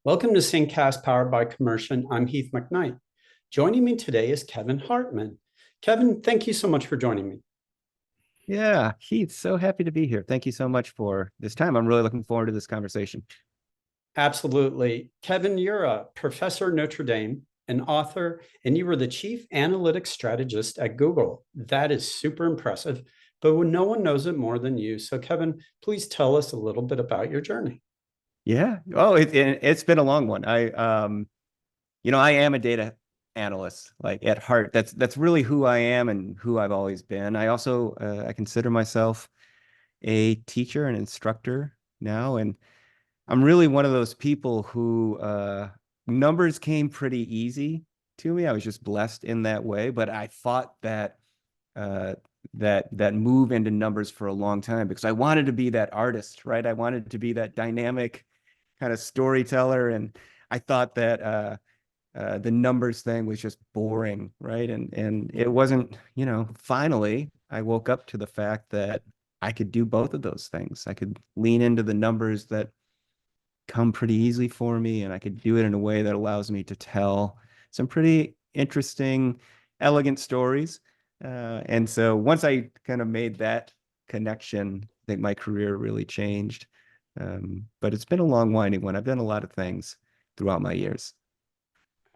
Welcome to Syncast powered by Commercian. I'm Heath McKnight. Joining me today is Kevin Hartman. Kevin, thank you so much for joining me. Yeah, Heath, so happy to be here. Thank you so much for this time. I'm really looking forward to this conversation. Absolutely. Kevin, you're a professor at Notre Dame, an author, and you were the chief analytics strategist at Google. That is super impressive, but no one knows it more than you. So, Kevin, please tell us a little bit about your journey. Yeah. Oh, it's been a long one. I am a data analyst, like at heart. That's really who I am and who I've always been. I also I consider myself a teacher and instructor now, and I'm really one of those people who numbers came pretty easy to me. I was just blessed in that way, but I fought uh, that move into numbers for a long time because I wanted to be that artist, right? I wanted to be that dynamic kind of storyteller, and I thought that the numbers thing was just boring, right? And it wasn't. Finally, I woke up to the fact that I could do both of those things. I could lean into the numbers that come pretty easily for me, and I could do it in a way that allows me to tell some pretty interesting, elegant stories. And so once I kind of made that connection, I think my career really changed. But it's been a long, winding one. I've done a lot of things throughout my years.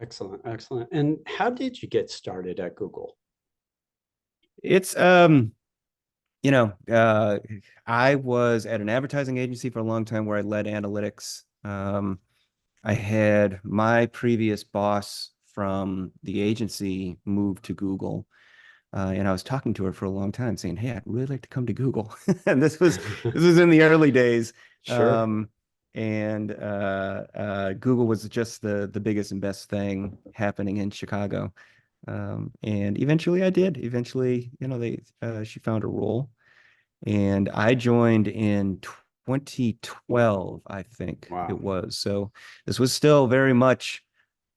Excellent, excellent. And how did you get started at Google? It's you know, uh, I was at an advertising agency for a long time where I led analytics. I had my previous boss from the agency moved to Google, and I was talking to her for a long time, saying, "Hey, I'd really like to come to Google." And this was in the early days, Sure. um, and Google was just the biggest and best thing happening in Chicago. And eventually, I did. Eventually, she found a role, and I joined in 2012, I think it Wow. was. So this was still very much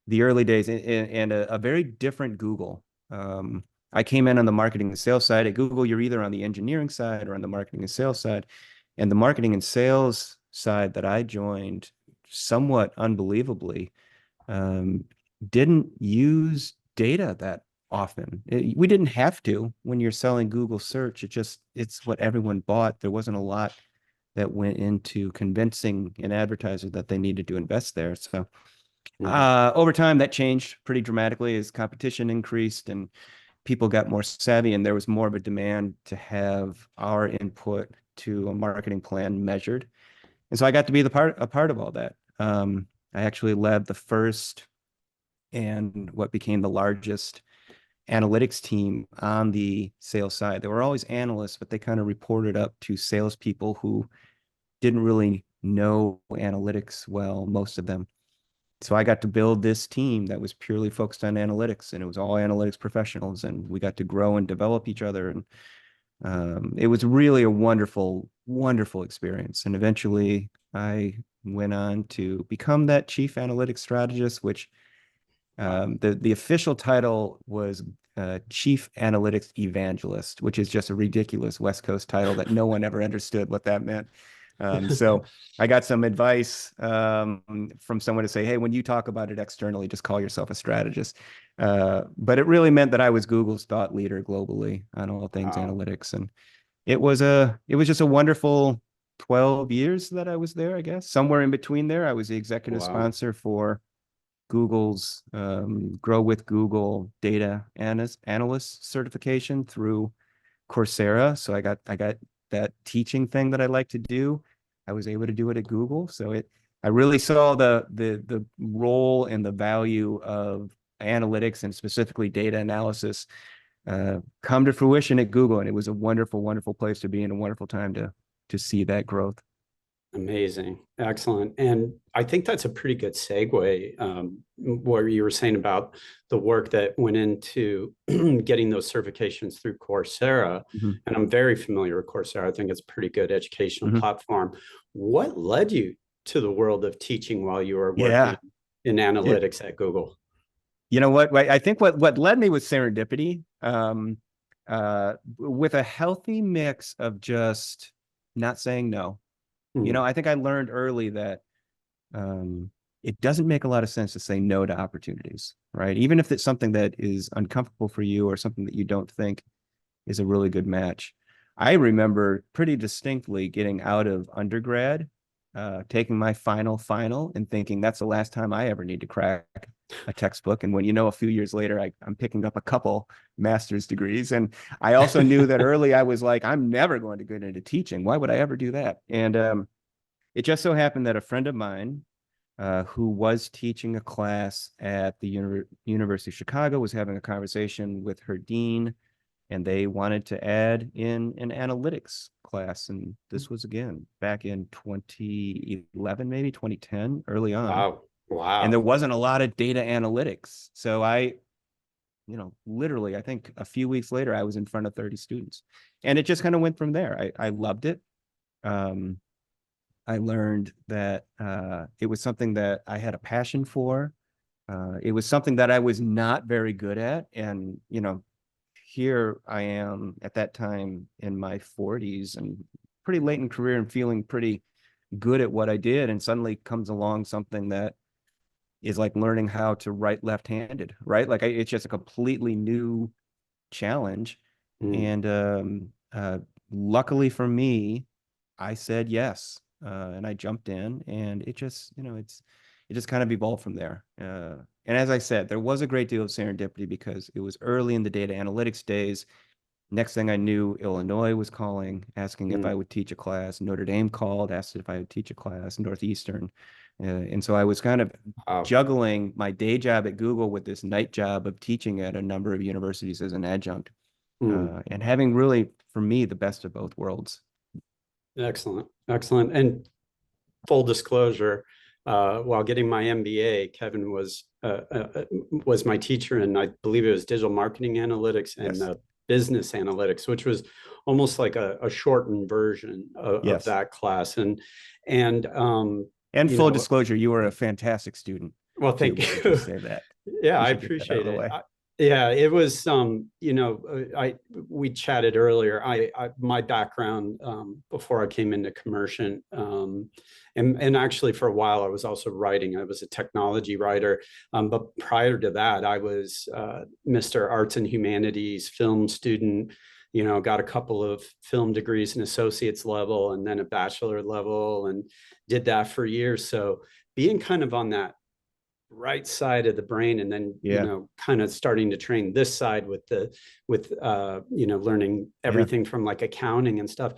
the early days, and a very different Google. I came in on the marketing and sales side. At Google, you're either on the engineering side or on the marketing and sales side. And the marketing and sales side that I joined, somewhat unbelievably, um, didn't use data that often. We didn't have to when you're selling Google search. It's what everyone bought. There wasn't a lot that went into convincing an advertiser that they needed to invest there. So Mhm. over time, that changed pretty dramatically as competition increased and people got more savvy, and there was more of a demand to have our input to a marketing plan measured. And so I got to be a part of all that. I actually led the first and what became the largest analytics team on the sales side. They were always analysts, but they kind of reported up to salespeople who didn't really know analytics well, most of them. So I got to build this team that was purely focused on analytics, and it was all analytics professionals, and we got to grow and develop each other. And it was really a wonderful, wonderful experience. And eventually I went on to become that chief analytics strategist, which Wow. the official title was Chief Analytics Evangelist, which is just a ridiculous West Coast title that no one ever understood what that meant. So I got some advice from someone to say, hey, when you talk about it externally, just call yourself a strategist. But it really meant that I was Google's thought leader globally on all things Wow. analytics. And it was just a wonderful 12 years that I was there, I guess. Somewhere in between there, I was the executive Wow. sponsor for Google's Grow with Google data analyst certification through Coursera. So I got that teaching thing that I like to do. I was able to do it at Google. So I really saw the role and the value of analytics and specifically data analysis come to fruition at Google. And it was a wonderful, wonderful place to be and a wonderful time to see that growth. Amazing. Excellent. And I think that's a pretty good segue, what you were saying about the work that went into getting those certifications through Coursera. Mhm. And I'm very familiar with Coursera. I think it's a pretty good educational Mhm. platform. What led you to the world of teaching while you were working Yeah. in Yeah. analytics at Google? You know what? I think what led me was serendipity, with a healthy mix of just not saying no. Hmm. I think I learned early that it doesn't make a lot of sense to say no to opportunities, right? Even if it's something that is uncomfortable for you or something that you don't think is a really good match. I remember pretty distinctly getting out of undergrad, taking my final and thinking that's the last time I ever need to crack a textbook. And when you know, a few years later, I'm picking up a couple master's degrees. And I also knew that early I was like, I'm never going to get into teaching. Why would I ever do that? And it just so happened that a friend of mine who was teaching a class at the University of Chicago was having a conversation with her dean, and they wanted to add in an analytics class. And this was, again, back in 2011, maybe 2010, early on. Wow. And there Wow. wasn't a lot of data analytics. So I, literally, I think a few weeks later, I was in front of 30 students. And it just kind of went from there. I loved it. I learned that it was something that I had a passion for. It was something that I was not very good at. And, here I am at that time in my 40s and pretty late in career and feeling pretty good at what I did. And suddenly comes along something that is like learning how to write left-handed, right? Like it's just a completely new challenge. Mm. And luckily for me, I said yes. And I jumped in, and it just, it just kind of evolved from there. And as I said, there was a great deal of serendipity because it was early in the data analytics days. Next thing I knew, Illinois was calling, asking if I Mm. would teach a class. Notre Dame called, asked if I would teach a class, Northeastern. And so I was kind of Wow. juggling my day job at Google with this night job of teaching at a number of universities as an adjunct, Mm. and having really, for me, the best of both worlds. Excellent. Excellent. And full disclosure, while getting my MBA, Kevin was my teacher, and I believe it was digital marketing analytics and Yes. business analytics, which was almost like a shortened version of Yes. that class. And And you full know, disclosure, you were a fantastic student well, too. thank Let me just you. say that. Yeah, We I should get that out of appreciate the it. way. Yeah, it was I we chatted earlier. I my background before I came into commercial, and actually for a while I was also writing. I was a technology writer, but prior to that, I was Mr. Arts and Humanities film student. Got a couple of film degrees and associate's level, and then a bachelor level, and did that for years. So being kind of on that right side of the brain, and then Yeah. kind of starting to train this side with learning Yeah. everything from like accounting and stuff.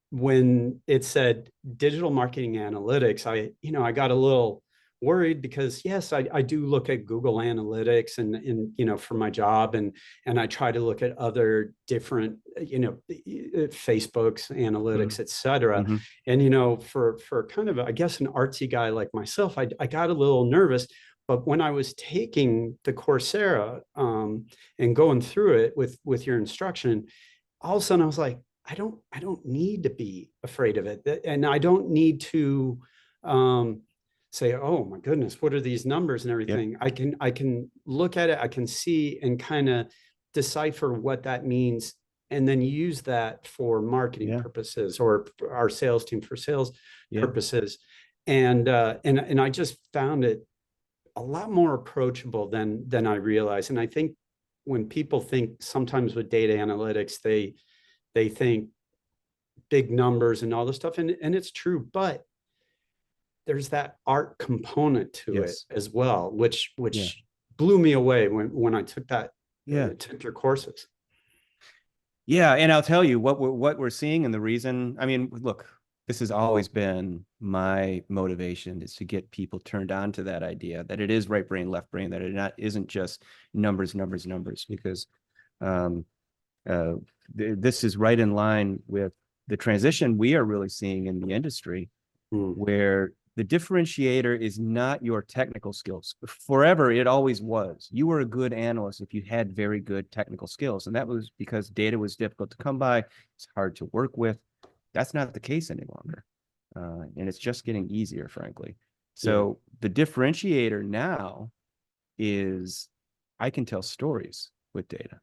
When it said digital marketing analytics, I got a little worried because yes, I do look at Google Analytics and for my job, and I try to look at other different Facebook's analytics, Mm-hmm. etc. Mm-hmm. And for kind of, I guess, an artsy guy like myself, I got a little nervous. But when I was taking the Coursera and going through it with your instruction, all of a sudden I was like, I don't need to be afraid of it, and I don't need to um, say, oh my goodness, what are these numbers and Yep. everything. I can look at it, I can see and kind of decipher what that means, and then use that for marketing Yeah. purposes or our sales team for sales Yeah. purposes. And I just found it a lot more approachable than I realized. And I think when people think sometimes with data analytics, they think big numbers and all this stuff, and it's true, but there's that art component to it Yes. as well, which Yeah. blew me away when I Yeah. took your courses. Yeah. And I'll tell you what we're seeing, and the reason, I mean, look, this has always been my motivation, is to get people turned on to that idea that it is right brain, left brain, that isn't just numbers, numbers, numbers, because um, uh, this is right in line with the transition we are really seeing in the industry, Mm. where the differentiator is not your technical skills. Forever, it always was. You were a good analyst if you had very good technical skills. And that was because data was difficult to come by. It's hard to work with. That's not the case any longer. And it's just getting easier, frankly. Yeah. So the differentiator now is I can tell stories with data.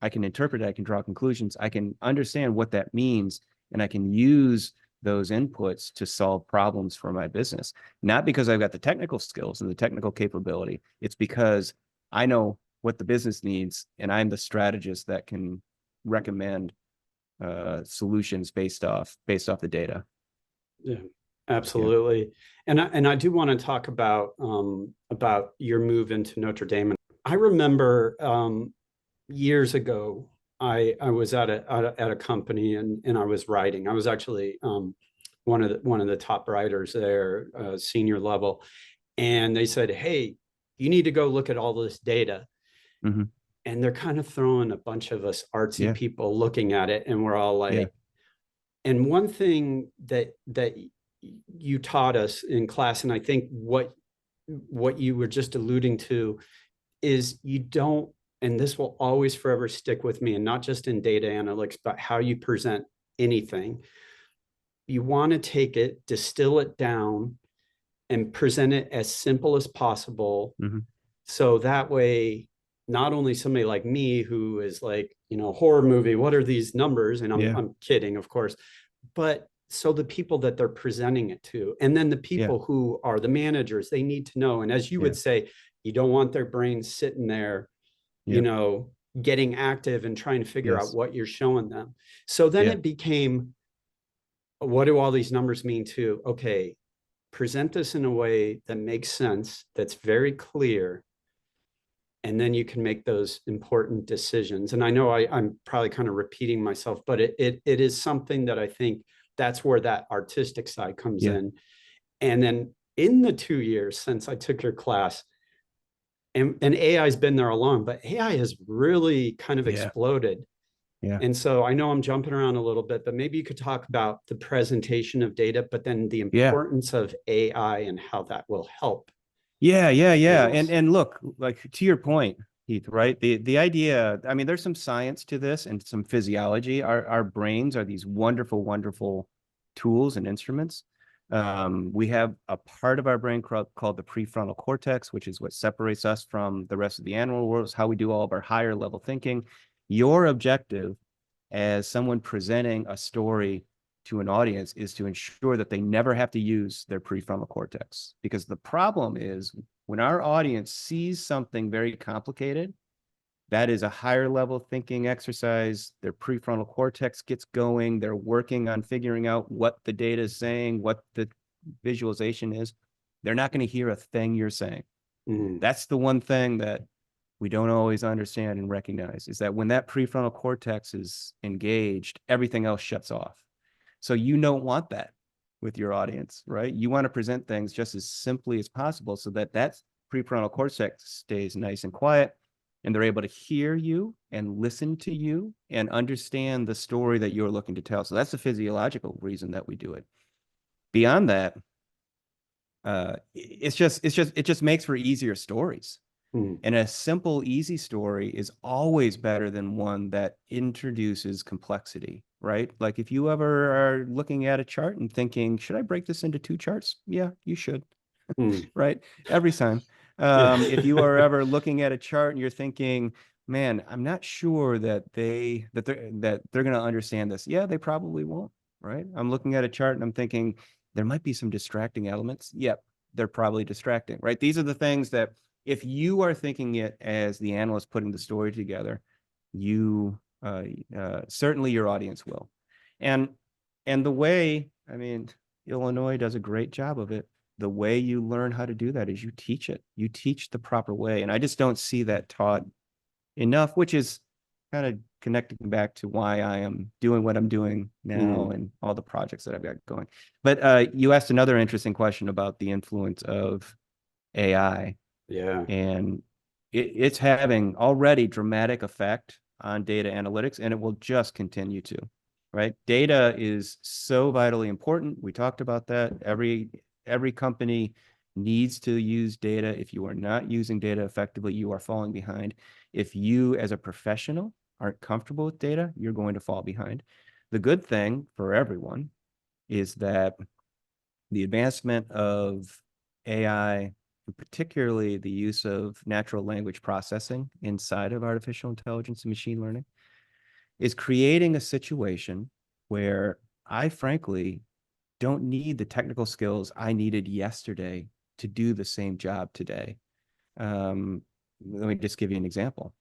I can interpret it, I can draw conclusions, I can understand what that means, and I can use those inputs to solve problems for my business. Not because I've got the technical skills and the technical capability. It's because I know what the business needs, and I'm the strategist that can recommend solutions based off the data. Yeah, absolutely. And I do want to talk about your move into Notre Dame. I remember years ago, I was at a company, and I was writing. I was actually one of the top writers there, senior level, and they said, "Hey, you need to go look at all this data." Mhm. And they're kind of throwing a bunch of us artsy Yeah. people looking at it, and we're all like, Yeah. and one thing that you taught us in class, and I think what you were just alluding to, is you don't, and this will always forever stick with me, and not just in data analytics, but how you present anything. You want to take it, distill it down, and present it as simple as possible. Mhm. So that way, not only somebody like me who is like, horror movie, what are these numbers? And Yeah. I'm kidding, of course, but so the people that they're presenting it to, and then the Yeah. people who are the managers, they need to know. And as you Yeah. would say, you don't want their brains sitting there, Yeah. getting active and trying to figure out Yes. what you're showing them. So then Yeah. it became, what do all these numbers mean to? Okay, present this in a way that makes sense, that's very clear, and then you can make those important decisions. And I know I'm probably kind of repeating myself, but it is something that I think that's where that artistic side comes Yeah. in. And then in the 2 years since I took your class, and AI has been there along, but AI has really kind of Yeah. exploded. Yeah. And so I know I'm jumping around a little bit, but maybe you could talk about the presentation of data, but then the Yeah. importance of AI and how that will help Yeah. Yeah. Yeah. analysts. And look, like to your point, Heath, right? The idea, I mean, there's some science to this and some physiology. Our brains are these wonderful, wonderful tools and instruments. We have a part of our brain called the prefrontal cortex, which is what separates us from the rest of the animal world. It's how we do all of our higher level thinking. Your objective as someone presenting a story to an audience is to ensure that they never have to use their prefrontal cortex. Because the problem is when our audience sees something very complicated, that is a higher level thinking exercise. Their prefrontal cortex gets going. They're working on figuring out what the data is saying, what the visualization is. They're not going to hear a thing you're saying. Mm. That's the one thing that we don't always understand and recognize, is that when that prefrontal cortex is engaged, everything else shuts off. So you don't want that with your audience, right? You want to present things just as simply as possible so that that prefrontal cortex stays nice and quiet, and they're able to hear you and listen to you and understand the story that you're looking to tell. So that's the physiological reason that we do it. Beyond that, it just makes for easier stories. Mm. And a simple, easy story is always better than one that introduces complexity, right? Like if you ever are looking at a chart and thinking, should I break this into 2 charts? Yeah, you should, Mm. right? Every time. Yeah. If you are ever looking at a chart and you're thinking, man, I'm not sure that they're going to understand this. Yeah, they probably won't, right? I'm looking at a chart and I'm thinking there might be some distracting elements. Yep, they're probably distracting, right? These are the things that if you are thinking it as the analyst putting the story together, you certainly your audience will. And the way, I mean, Illinois does a great job of it. The way you learn how to do that is you teach it. You teach the proper way. And I just don't see that taught enough, which is kind of connecting back to why I am doing what I'm doing now and all the projects that I've got going. But you asked another interesting question about the influence of AI. Yeah. And it's having already dramatic effect on data analytics, and it will just continue to, right? Data is so vitally important. We talked about that. Every company needs to use data. If you are not using data effectively, you are falling behind. If you as a professional aren't comfortable with data, you're going to fall behind. The good thing for everyone is that the advancement of AI, particularly the use of natural language processing inside of artificial intelligence and machine learning, is creating a situation where I frankly don't need the technical skills I needed yesterday to do the same job today. Let me just give you an example.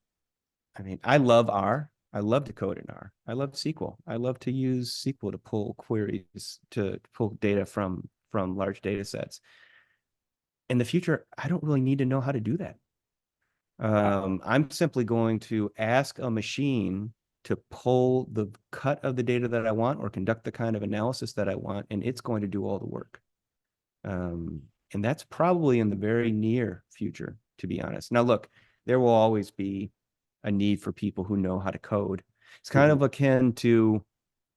I mean, I love R. I love to code in R. I love SQL. I love to use SQL to pull queries, to pull data from large data sets. In the future, I don't really need to know how to do that. I'm simply going to ask a machine to pull the cut of the data that I want or conduct the kind of analysis that I want, and it's going to do all the work. And that's probably in the very near future, to be honest. Now, look, there will always be a need for people who know how to code. It's kind of akin to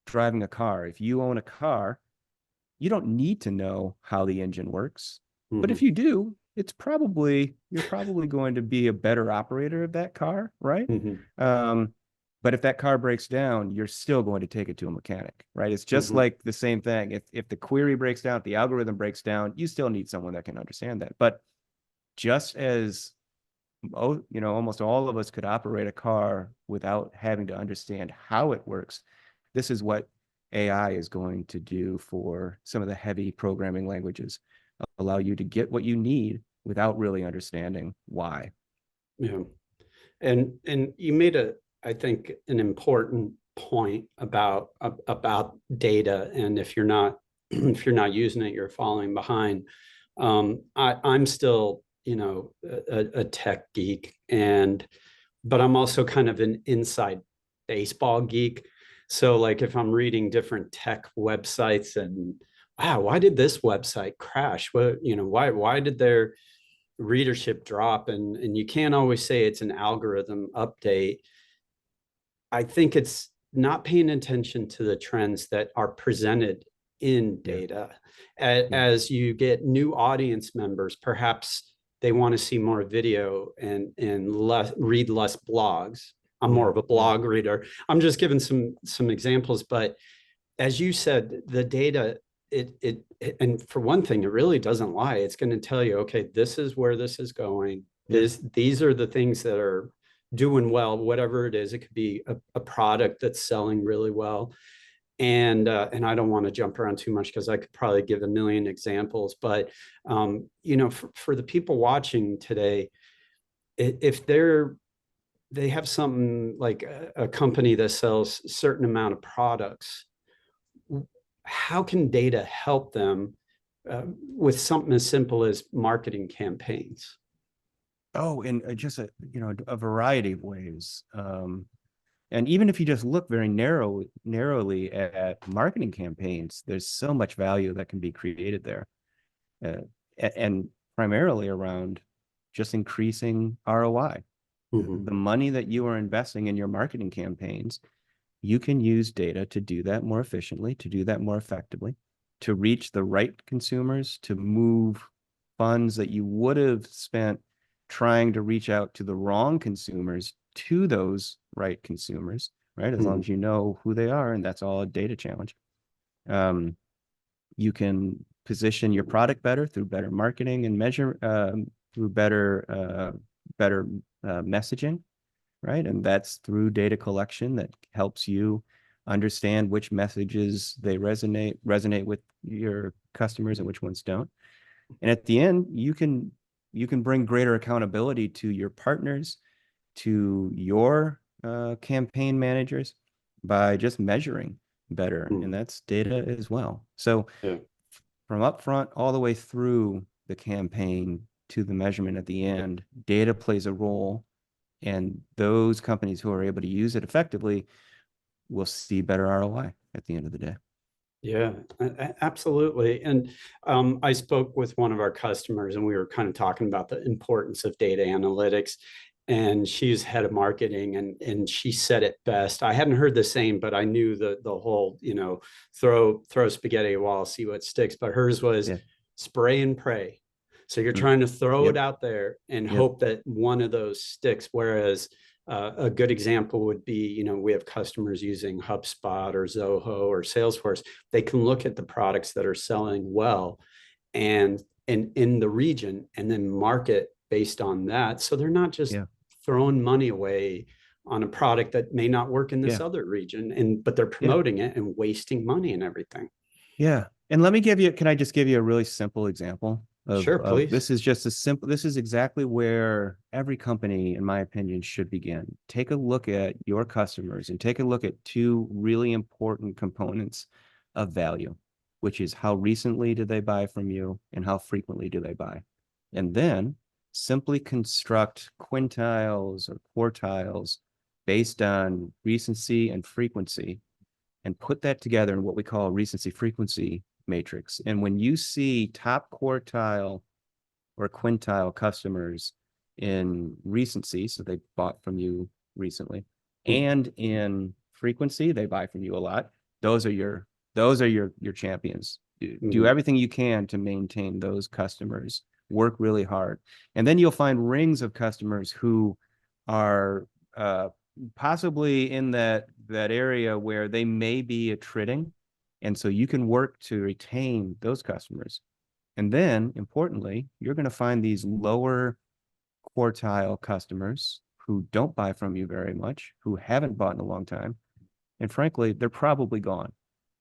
driving a car. If you own a car, you don't need to know how the engine works. But if you do, you're probably going to be a better operator of that car, right? But if that car breaks down, you're still going to take it to a mechanic, right? It's just like the same thing. If the query breaks down, if the algorithm breaks down, you still need someone that can understand that. But just as almost all of us could operate a car without having to understand how it works, this is what AI is going to do for some of the heavy programming languages, allow you to get what you need without really understanding why. Yeah. And you made I think an important point about data. And if you're not using it, you're falling behind. I'm still, a tech geek, but I'm also kind of an inside baseball geek. So like if I'm reading different tech websites and wow, why did this website crash? Why did their readership drop? And you can't always say it's an algorithm update. I think it's not paying attention to the trends that are presented in data. As you get new audience members, perhaps they want to see more video and read less blogs. I'm more of a blog reader. I'm just giving some examples, but as you said, the data, and for one thing, it really doesn't lie. It's going to tell you, okay, this is where this is going. These are the things that are doing well, whatever it is. It could be a product that's selling really well. And I don't want to jump around too much because I could probably give a million examples, but for the people watching today, if they have something like a company that sells a certain amount of products, how can data help them with something as simple as marketing campaigns? Oh, in just a variety of ways. And even if you just look very narrowly at marketing campaigns, there's so much value that can be created there, and primarily around just increasing ROI. The money that you are investing in your marketing campaigns, you can use data to do that more efficiently, to do that more effectively, to reach the right consumers, to move funds that you would have spent trying to reach out to the wrong consumers to those right consumers, right? As long as you know who they are, and that's all a data challenge. You can position your product better through better marketing and measure through better messaging, right? And that's through data collection that helps you understand which messages they resonate with your customers and which ones don't. And at the end, you can bring greater accountability to your partners, to your campaign managers by just measuring better. And that's data as well. So from upfront all the way through the campaign to the measurement at the end, data plays a role. And those companies who are able to use it effectively will see better ROI at the end of the day. Yeah, absolutely. And I spoke with one of our customers and we were kind of talking about the importance of data analytics. And she's head of marketing and she said it best. I hadn't heard the same, but I knew the whole, throw spaghetti at a wall, see what sticks. But hers was spray and pray. So you're trying to throw it out there and hope that one of those sticks. Whereas a good example would be, we have customers using HubSpot or Zoho or Salesforce. They can look at the products that are selling well and in the region and then market based on that. So they're not just throwing money away on a product that may not work in this other region, but they're promoting it and wasting money and everything. Yeah. And let me give you, can I just give you a really simple example Sure, of please. this is just a simple, this is exactly where every company, in my opinion, should begin. Take a look at your customers and take a look at two really important components of value, which is how recently did they buy from you and how frequently do they buy? And then simply construct quintiles or quartiles based on recency and frequency and put that together in what we call a recency frequency matrix. And when you see top quartile or quintile customers in recency, so they bought from you recently, and in frequency, they buy from you a lot. Those are your champions. Do Mm, everything you can to maintain those customers. Work really hard, and then you'll find rings of customers who are possibly in that area where they may be attriting, and so you can work to retain those customers. And then, importantly, you're going to find these lower quartile customers who don't buy from you very much, who haven't bought in a long time, and frankly, they're probably gone.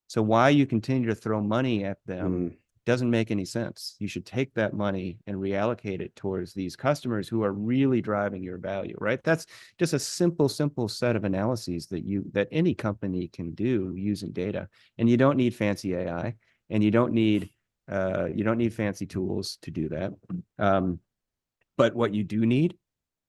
So why you continue to throw money at them mm, doesn't make any sense. You should take that money and reallocate it towards these customers who are really driving your value, right? That's just a simple set of analyses that any company can do using data. And you don't need fancy AI, and you don't need fancy tools to do that. But what you do need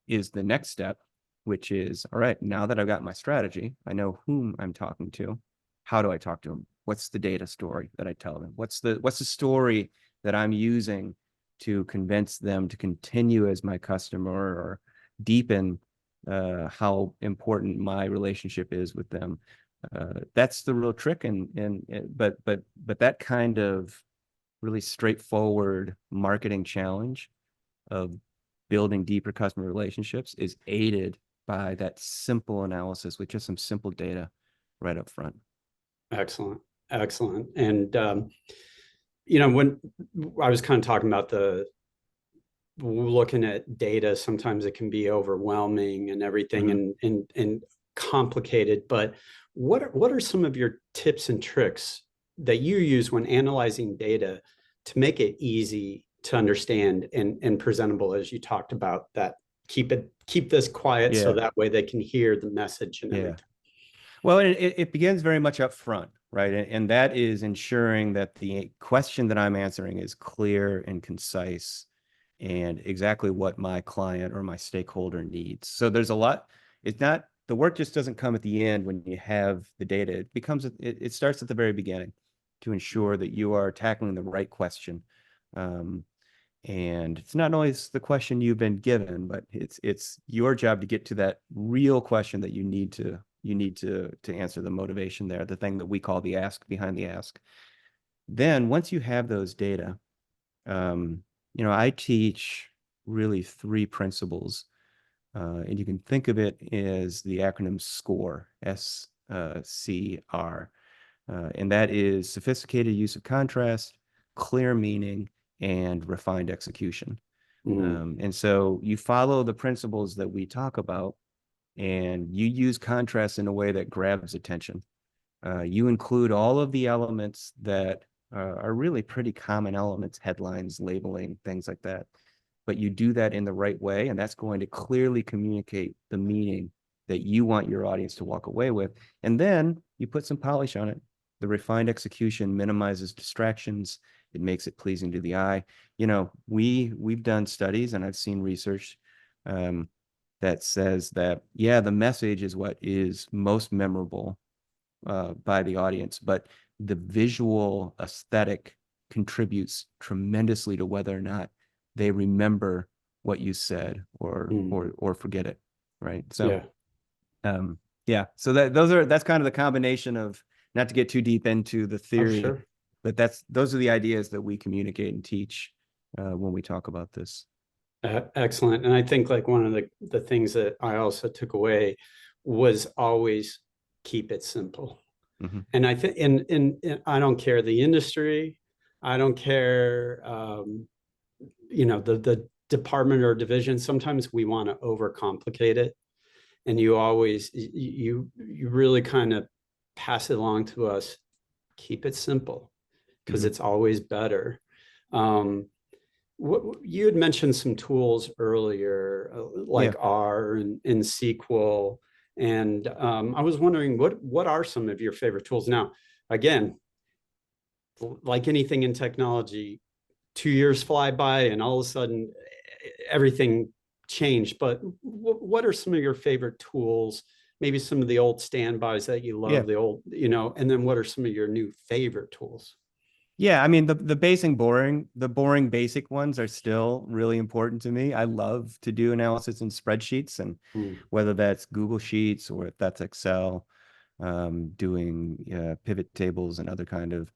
is the next step, which is, all right, now that I've got my strategy, I know whom I'm talking to. How do I talk to them? What's the data story that I tell them? What's the story that I'm using to convince them to continue as my customer or deepen how important my relationship is with them? That's the real trick. But that kind of really straightforward marketing challenge of building deeper customer relationships is aided by that simple analysis with just some simple data right up front. excellent. Excellent. And, when I was kind of talking about the looking at data, sometimes it can be overwhelming and everything Mm-hmm. and complicated. But what are some of your tips and tricks that you use when analyzing data to make it easy to understand and presentable, as you talked about, that keep this quiet so Yeah, that way they can hear the message and yeah. everything. Well, it begins very much up front, right? And that is ensuring that the question that I'm answering is clear and concise and exactly what my client or my stakeholder needs. So there's a lot. It's not, the work just doesn't come at the end when you have the data. It starts at the very beginning to ensure that you are tackling the right question. Um, and it's not always the question you've been given, but it's your job to get to that real question that you need to answer, the motivation there, the thing that we call the ask behind the ask. Then once you have those data, I teach really three principles, and you can think of it as the acronym SCORE, SCR, and that is sophisticated use of contrast, clear meaning, and refined execution. Mm, And so you follow the principles that we talk about, and you use contrast in a way that grabs attention. You include all of the elements that are really pretty common elements, headlines, labeling, things like that. But you do that in the right way, and that's going to clearly communicate the meaning that you want your audience to walk away with. And then you put some polish on it. The refined execution minimizes distractions. It makes it pleasing to the eye. We've done studies, and I've seen research that says that, yeah, the message is what is most memorable by the audience, but the visual aesthetic contributes tremendously to whether or not they remember what you said mm, or forget it, right? So yeah. um, yeah, so that's kind of the combination of, not to get too deep into the Oh, theory, sure. but those are the ideas that we communicate and teach when we talk about this. Excellent. And I think like one of the things that I also took away was always keep it simple. Hmm. And I think and I don't care the industry, I don't care the department or division. Sometimes we want to overcomplicate it. And you really kind of pass it along to us, keep it simple. because it's always better. Um, you had mentioned some tools earlier, Yeah. like R and SQL, and I was wondering what are some of your favorite tools now? Again, like anything in technology, 2 years fly by, and all of a sudden everything changed. But what are some of your favorite tools? Maybe some of the old standbys that you Yeah. love, the old, and then what are some of your new favorite tools? Yeah, I mean the boring basic ones are still really important to me. I love to do analysis in spreadsheets, and Mm, whether that's Google Sheets or if that's Excel, doing pivot tables and other kind of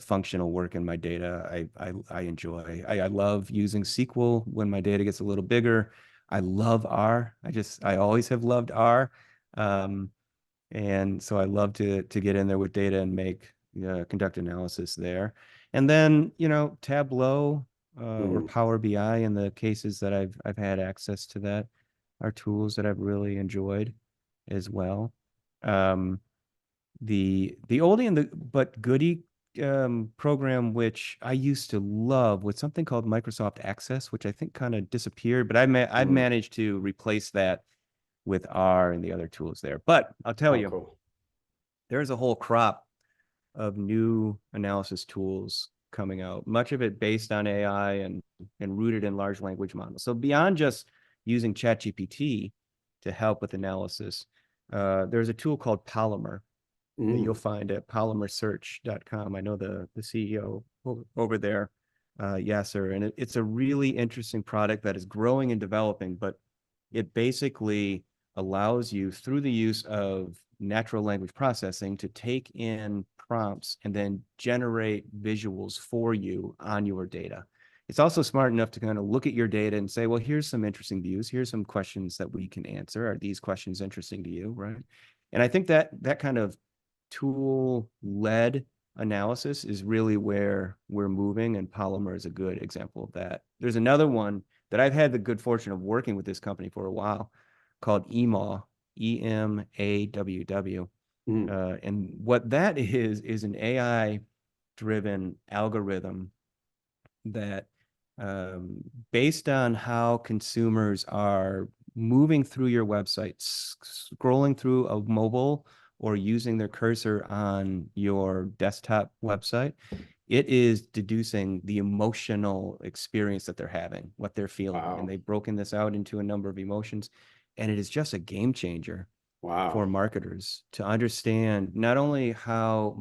functional work in my data. I enjoy. I love using SQL when my data gets a little bigger. I love R. I always have loved R. Um, and so I love to get in there with data and conduct analysis there. And then, Tableau or mm, Power BI in the cases that I've had access to that are tools that I've really enjoyed as well. Um, the oldie and the but goodie program, which I used to love, was something called Microsoft Access, which I think kind of disappeared, but I've mm. managed to replace that with R and the other tools there. But I'll tell Oh, you, cool. there's a whole crop of new analysis tools coming out, much of it based on AI and rooted in large language models. So beyond just using ChatGPT to help with analysis, there's a tool called Polymer that you'll Mm, find at polymersearch.com. I know the CEO over there, Yasser, and it's a really interesting product that is growing and developing, but it basically allows you, through the use of natural language processing, to take in prompts and then generate visuals for you on your data. It's also smart enough to kind of look at your data and say, well, here's some interesting views. Here's some questions that we can answer. Are these questions interesting to you? Right. And I think that kind of tool-led analysis is really where we're moving, and Polymer is a good example of that. There's another one that I've had the good fortune of working with this company for a while called EMAW, EMAWW. mm. And what that is an AI-driven algorithm that, based on how consumers are moving through your website, scrolling through a mobile or using their cursor on your desktop website, it is deducing the emotional experience that they're having, what they're feeling. And Wow. they've broken this out into a number of emotions. And it is just a game changer for Wow. marketers to understand not only how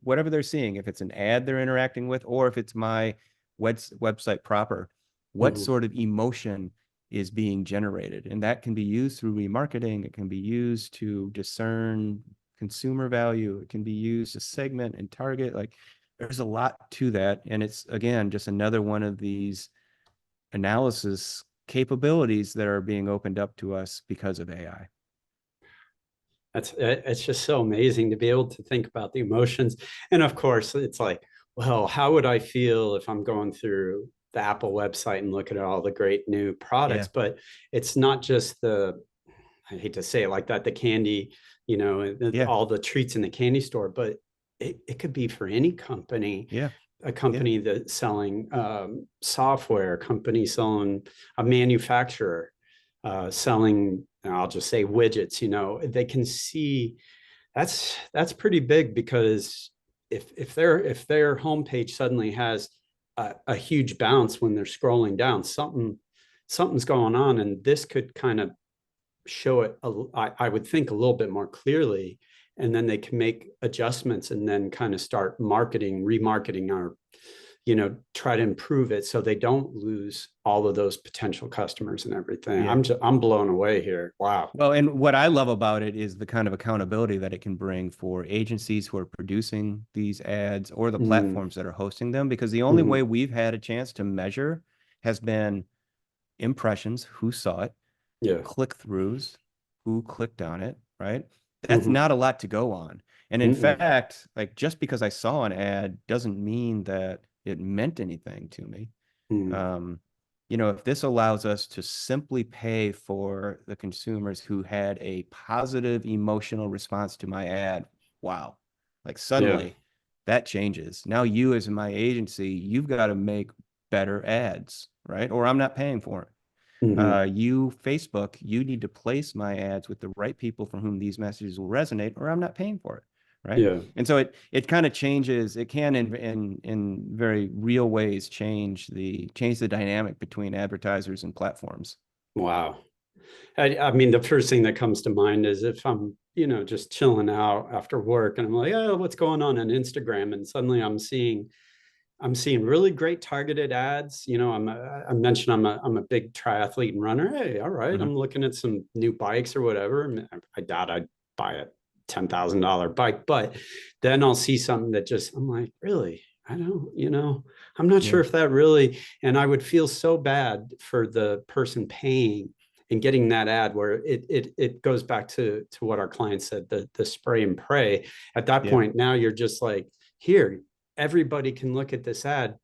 whatever they're seeing, if it's an ad they're interacting with, or if it's my website proper, what Mhm. sort of emotion is being generated. And that can be used through remarketing. It can be used to discern consumer value. It can be used to segment and target. Like, there's a lot to that. And it's, again, just another one of these analysis capabilities that are being opened up to us because of AI. It's just so amazing to be able to think about the emotions. And of course, it's like, well, how would I feel if I'm going through the Apple website and looking at all the great new products? Yeah. But it's not just I hate to say it like that, the candy, Yeah. all the treats in the candy store, but it could be for any company, Yeah. a Yeah. company that's selling software, a company selling, a manufacturer selling, I'll just say widgets, they can see that's pretty big, because if their homepage suddenly has a huge bounce when they're scrolling down, something's going on, and this could kind of show it, I would think, a little bit more clearly, and then they can make adjustments and then kind of start remarketing, or try to improve it so they don't lose all of those potential customers and everything. Yeah. I'm blown away here. Wow. Well, and what I love about it is the kind of accountability that it can bring for agencies who are producing these ads or the Mm, platforms that are hosting them, because the only way mhm. we've had a chance to measure has been impressions, who saw it, Yeah. click-throughs, who clicked on it, right? That's Mhm. not a lot to go on. And in Mm-mm. fact, like, just because I saw an ad doesn't mean that it meant anything to me. Mm. Um, if this allows us to simply pay for the consumers who had a positive emotional response to my ad, wow. Like, Yeah. suddenly that changes. Now you as my agency, you've got to make better ads, right? Or I'm not paying for it. Mhm. You, Facebook, you need to place my ads with the right people for whom these messages will resonate, or I'm not paying for it, right? Yeah. And so it kind of changes. It can in very real ways change the dynamic between advertisers and platforms. Wow. I mean, the first thing that comes to mind is if I'm, just chilling out after work and I'm like, oh, what's going on Instagram? And suddenly I'm seeing really great targeted ads. I mentioned I'm a big triathlete and runner. Hey, all right, Mhm. I'm looking at some new bikes or whatever. I doubt I'd buy a $10,000 bike, but then I'll see something that just I'm like, really, I don't, I'm not sure Yeah, if that really. And I would feel so bad for the person paying and getting that ad where it goes back to what our client said, the spray and pray. At that yeah, point, now you're just like, here, everybody can look at this ad,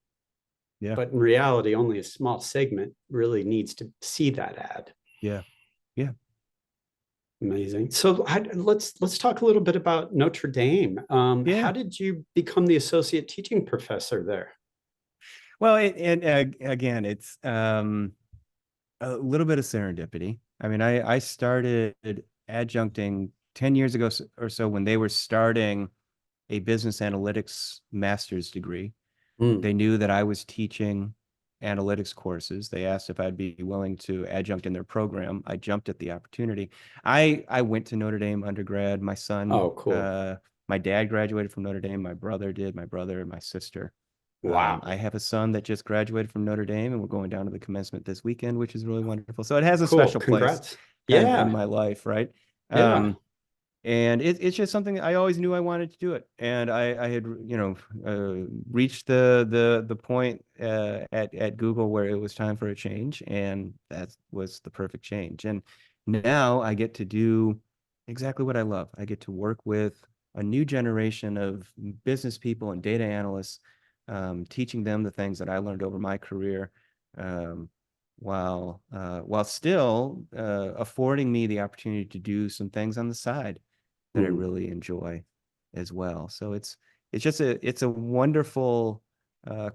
yeah, but in reality, only a small segment really needs to see that ad. yeah, yeah, Amazing. So let's talk a little bit about Notre Dame. yeah. How did you become the associate teaching professor there? Well, again, it's a little bit of serendipity. I mean, I started adjuncting 10 years ago or so when they were starting a business analytics master's degree. Mm. They knew that I was teaching analytics courses. They asked if I'd be willing to adjunct in their program. I jumped at the opportunity. I went to Notre Dame undergrad. Oh, cool. My dad graduated from Notre Dame. My brother did. My brother, my sister. Wow. I have a son that just graduated from Notre Dame, and we're going down to the commencement this weekend, which is really wonderful. So it has a Cool. special place Congrats. kind of in Yeah. my life, right? Yeah. Um, and it's just something I always knew I wanted to do it. And I had, reached the point at Google where it was time for a change, and that was the perfect change. And now I get to do exactly what I love. I get to work with a new generation of business people and data analysts, teaching them the things that I learned over my career, um, while still affording me the opportunity to do some things on the side that I Mm. really enjoy as well. So it's a wonderful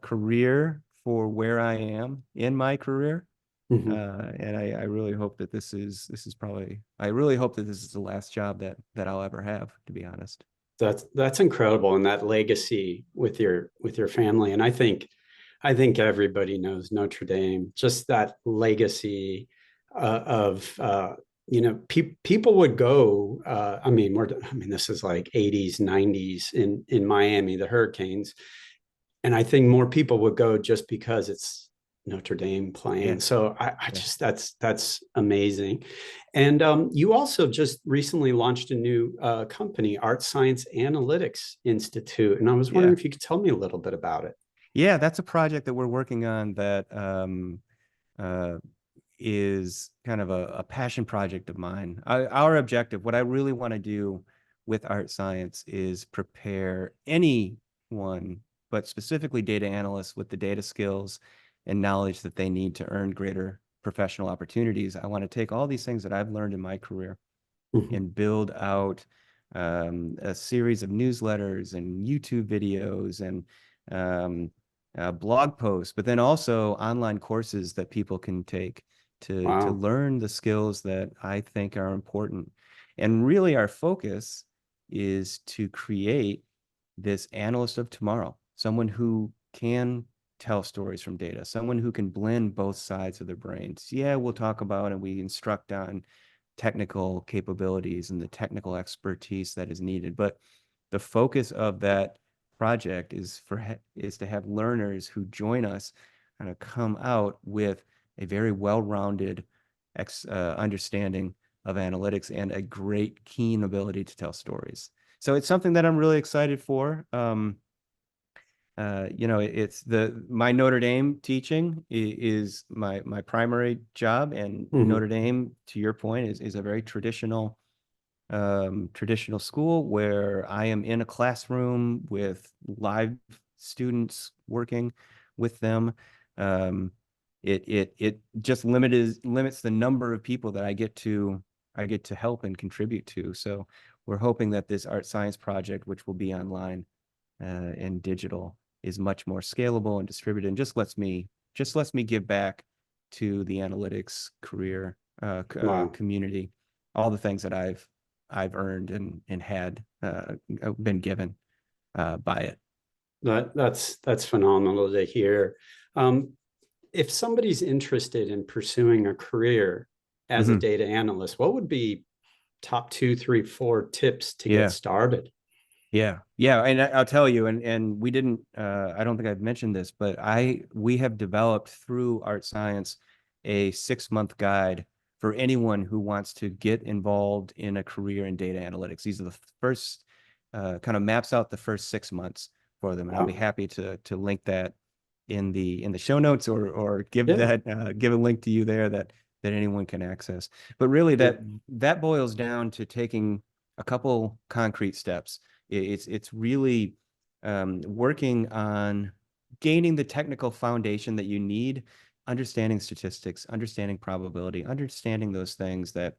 career for where I am in my career. Mhm. And I really hope that this is probably I really hope that this is the last job that I'll ever have, to be honest. That's incredible, and that legacy with your family. And I think everybody knows Notre Dame. Just that legacy of people would go. I mean, this is like 80s, 90s in Miami, the Hurricanes, and I think more people would go just because it's Notre Dame Yeah, playing. So I yeah, just that's amazing. And you also just recently launched a new company, Art+Science Analytics Institute, and I was wondering yeah. if you could tell me a little bit about it. Yeah, that's a project that we're working on that uh, is kind of a passion project of mine. Our objective, what I really want to do with Art+Science is prepare anyone, but specifically data analysts with the data skills and knowledge that they need to earn greater professional opportunities. I want to take all these things that I've learned in my career Mhm. and build out a series of newsletters and YouTube videos and um, blog posts, but then also online courses that people can take to Wow. learn the skills that I think are important. And really, our focus is to create this analyst of tomorrow, someone who can tell stories from data, someone who can blend both sides of their brains. Yeah, we'll talk about and we instruct on technical capabilities and the technical expertise that is needed. But the focus of that project is to have learners who join us kind of come out with a very well-rounded understanding of analytics and a great keen ability to tell stories. So it's something that I'm really excited for. It's my Notre Dame teaching is my primary job, and Notre Mhm. Dame, to your point, is a very traditional school where I am in a classroom with live students working with them. Um, it just limits the number of people that I get to help and contribute to. So we're hoping that this art science project, which will be online, and digital is much more scalable and distributed, and just lets me give back to the analytics career Wow. community all the things that I've earned and had been given by it. That's phenomenal to hear. Um, if somebody's interested in pursuing a career as a Mm-hmm. data analyst, what would be top 2, 3, 4 tips to get Yeah. started? Yeah. Yeah. And I'll tell you, and we didn't, I don't think I've mentioned this, but we have developed through Art Science a 6-month guide for anyone who wants to get involved in a career in data analytics. These are the first, kind of maps out the first 6 months for them. And I'll be happy to link that in the show notes, or give Yeah. that, give a link to you there that anyone can access. But really Yeah. that boils down to taking a couple concrete steps. It's really working on gaining the technical foundation that you need, understanding statistics, understanding probability, understanding those things that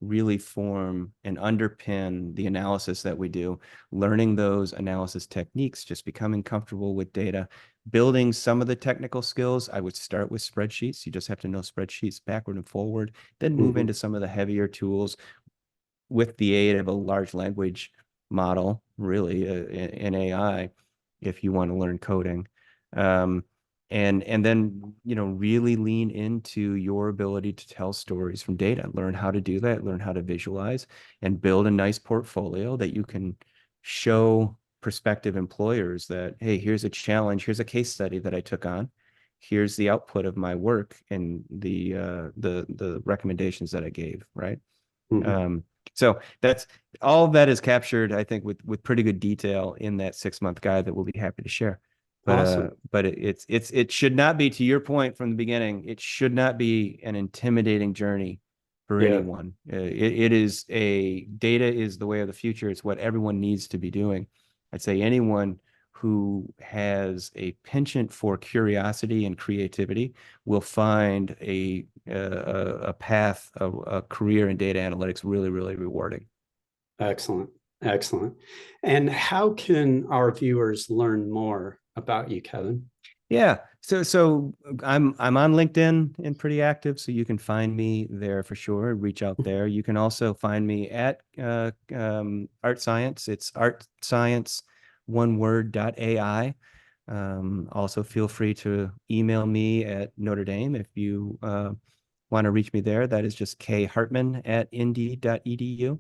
really form and underpin the analysis that we do, learning those analysis techniques, just becoming comfortable with data, building some of the technical skills. I would start with spreadsheets. You just have to know spreadsheets backward and forward, then move into some of the heavier tools with the aid of a large language model, really, in AI, if you want to learn coding. And then, really lean into your ability to tell stories from data, learn how to do that, learn how to visualize, and build a nice portfolio that you can show prospective employers that, hey, here's a challenge, here's a case study that I took on, here's the output of my work, and the recommendations that I gave, right? So that's all that is captured, I think, with pretty good detail in that 6-month guide that we'll be happy to share. Awesome. But it should not be, to your point from the beginning, it should not be an intimidating journey for Yeah. anyone. Data is the way of the future. It's what everyone needs to be doing. I'd say anyone who has a penchant for curiosity and creativity will find a path of a career in data analytics really, really rewarding. Excellent. Excellent. And how can our viewers learn more about you, Kevin? Yeah. So I'm on LinkedIn and pretty active, so you can find me there for sure. Reach out there. You can also find me at Art Science. It's ArtScience, one word, .ai. Also feel free to email me at Notre Dame if you want to reach me there. That is just khartman@indy.edu.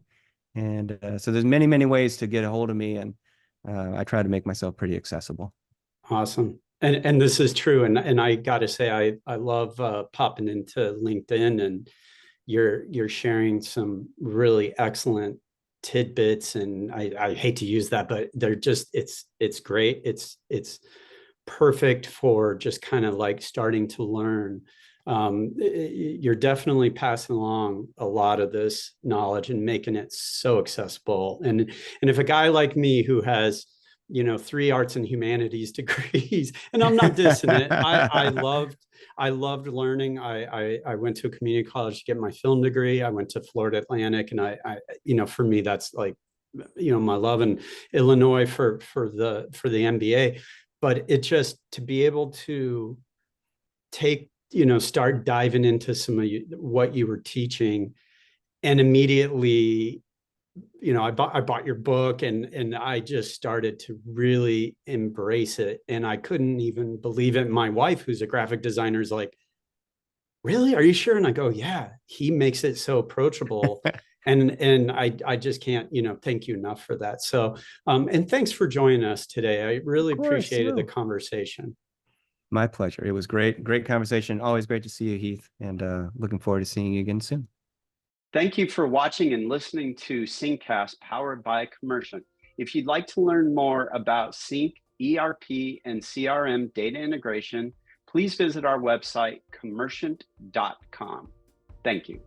And so there's many, many ways to get a hold of me, and I try to make myself pretty accessible. Awesome. And this is true. And I got to say, I love popping into LinkedIn, and you're sharing some really excellent tidbits. And I hate to use that, but they're just, it's great. It's perfect for just kind of like starting to learn. You're definitely passing along a lot of this knowledge and making it so accessible. And if a guy like me who has 3 arts and humanities degrees, and I'm not dissing it, I loved learning. I went to a community college to get my film degree. I went to Florida Atlantic, and I for me, that's like my love, in Illinois for the MBA. But it just, to be able to start diving into some of what you were teaching, and immediately, I bought your book, and I just started to really embrace it, and I couldn't even believe it. My wife, who's a graphic designer, is like, "Really? Are you sure?" And I go, "Yeah." He makes it so approachable, and I just can't thank you enough for that. So, and thanks for joining us today. I Of really course, appreciated the no. conversation. My pleasure. It was great conversation. Always great to see you, Heath, and looking forward to seeing you again soon. Thank you for watching and listening to Syncast, powered by Commerciant. If you'd like to learn more about Sync, ERP, and CRM data integration, please visit our website, commerciant.com. Thank you.